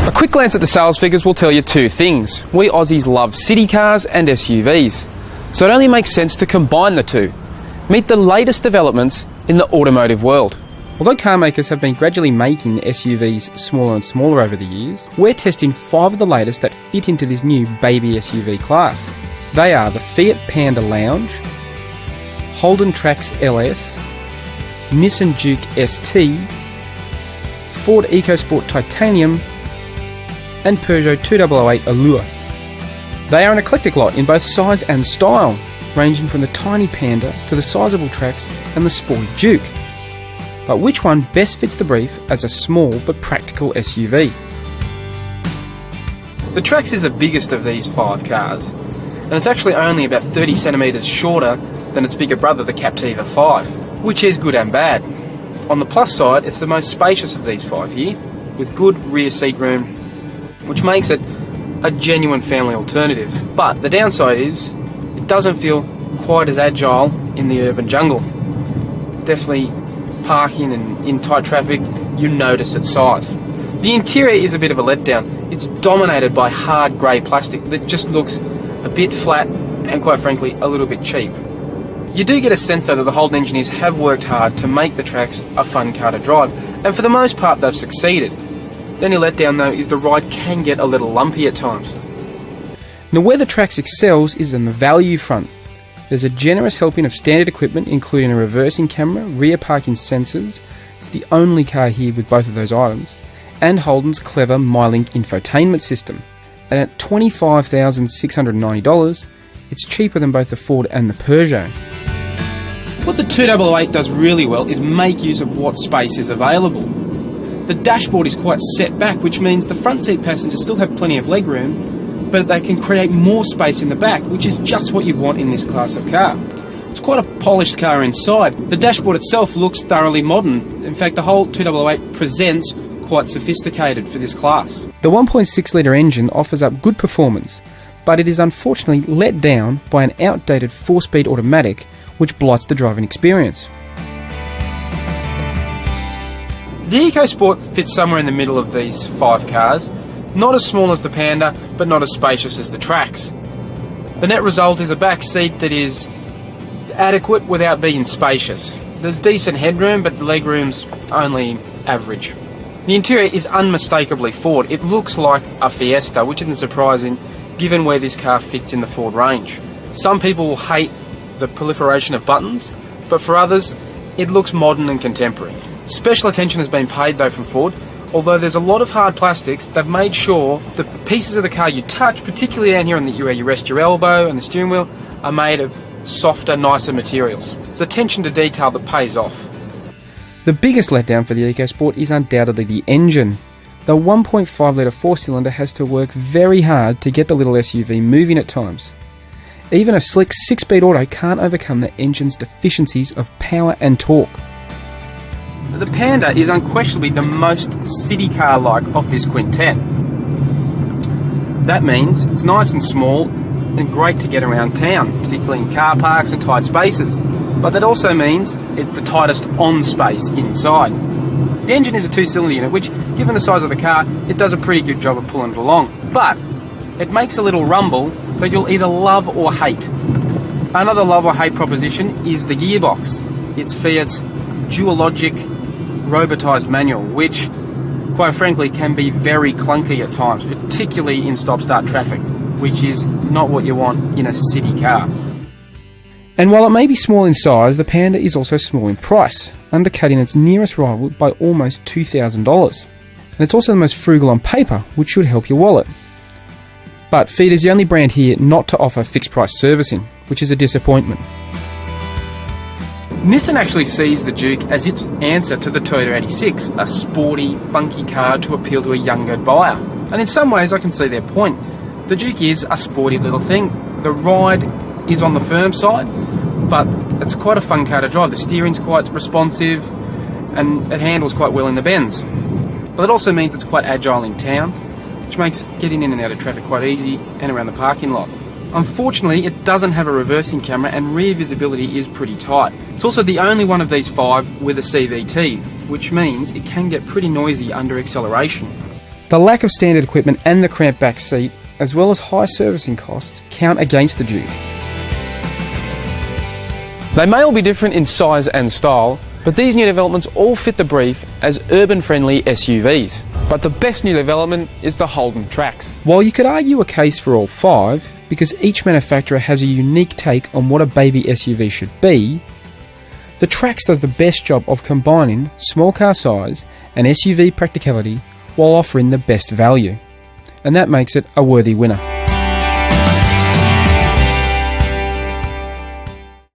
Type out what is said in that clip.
A quick glance at the sales figures will tell you two things. We Aussies love city cars and SUVs, so it only makes sense to combine the two. Meet the latest developments in the automotive world. Although car makers have been gradually making SUVs smaller and smaller over the years, we're testing 5 of the latest that fit into this new baby SUV class. They are the Fiat Panda Lounge, Holden Trax LS, Nissan Juke ST, Ford EcoSport Titanium, and Peugeot 2008 Allure. They are an eclectic lot in both size and style, ranging from the tiny Panda to the sizable Trax and the sporty Juke. But which one best fits the brief as a small but practical SUV? The Trax is the biggest of these 5 cars, and it's actually only about 30 centimetres shorter than its bigger brother, the Captiva 5, which is good and bad. On the plus side, it's the most spacious of these 5 here, with good rear seat room, which makes it a genuine family alternative. But the downside is, it doesn't feel quite as agile in the urban jungle. Definitely parking and in tight traffic, you notice its size. The interior is a bit of a letdown. It's dominated by hard grey plastic that just looks a bit flat and, quite frankly, a little bit cheap. You do get a sense though that the Holden engineers have worked hard to make the Trax a fun car to drive, and for the most part they've succeeded. The only letdown though is the ride can get a little lumpy at times. Now where the Trax excels is on the value front. There's a generous helping of standard equipment including a reversing camera, rear parking sensors, it's the only car here with both of those items, and Holden's clever MyLink infotainment system. And at $25,690, it's cheaper than both the Ford and the Peugeot. What the 2008 does really well is make use of what space is available. The dashboard is quite set back, which means the front seat passengers still have plenty of legroom, but they can create more space in the back, which is just what you want in this class of car. It's quite a polished car inside. The dashboard itself looks thoroughly modern. In fact, the whole 2008 presents quite sophisticated for this class. The 1.6 litre engine offers up good performance, but it is unfortunately let down by an outdated 4-speed automatic which blights the driving experience. The EcoSport fits somewhere in the middle of these 5 cars, not as small as the Panda, but not as spacious as the Trax. The net result is a back seat that is adequate without being spacious. There's decent headroom, but the legroom's only average. The interior is unmistakably Ford. It looks like a Fiesta, which isn't surprising given where this car fits in the Ford range. Some people will hate the proliferation of buttons, but for others, it looks modern and contemporary. Special attention has been paid though from Ford. Although there's a lot of hard plastics, they've made sure the pieces of the car you touch, particularly down here on where you rest your elbow and the steering wheel, are made of softer, nicer materials. There's attention to detail that pays off. The biggest letdown for the EcoSport is undoubtedly the engine. The 1.5 litre 4-cylinder has to work very hard to get the little SUV moving at times. Even a slick 6-speed auto can't overcome the engine's deficiencies of power and torque. The Panda is unquestionably the most city car-like of this quintet. That means it's nice and small and great to get around town, particularly in car parks and tight spaces. But that also means it's the tightest on space inside. The engine is a 2-cylinder unit, which, given the size of the car, it does a pretty good job of pulling it along. But it makes a little rumble that you'll either love or hate. Another love or hate proposition is the gearbox. It's Fiat's Dualogic robotised manual, which, quite frankly, can be very clunky at times, particularly in stop-start traffic, which is not what you want in a city car. And while it may be small in size, the Panda is also small in price, undercutting its nearest rival by almost $2,000. And it's also the most frugal on paper, which should help your wallet. But Fiat is the only brand here not to offer fixed price servicing, which is a disappointment. Nissan actually sees the Juke as its answer to the Toyota 86, a sporty, funky car to appeal to a younger buyer. And in some ways I can see their point. The Juke is a sporty little thing. The ride is on the firm side, but it's quite a fun car to drive. The steering's quite responsive and it handles quite well in the bends. But it also means it's quite agile in town, which makes getting in and out of traffic quite easy and around the parking lot. Unfortunately, it doesn't have a reversing camera and rear visibility is pretty tight. It's also the only one of these 5 with a CVT. which means it can get pretty noisy under acceleration. The lack of standard equipment and the cramped back seat, as well as high servicing costs, count against the Duke. They may all be different in size and style, but these new developments all fit the brief as urban-friendly SUVs. But the best new development is the Holden Trax. While you could argue a case for all five, because each manufacturer has a unique take on what a baby SUV should be, the Trax does the best job of combining small car size and SUV practicality while offering the best value. And that makes it a worthy winner.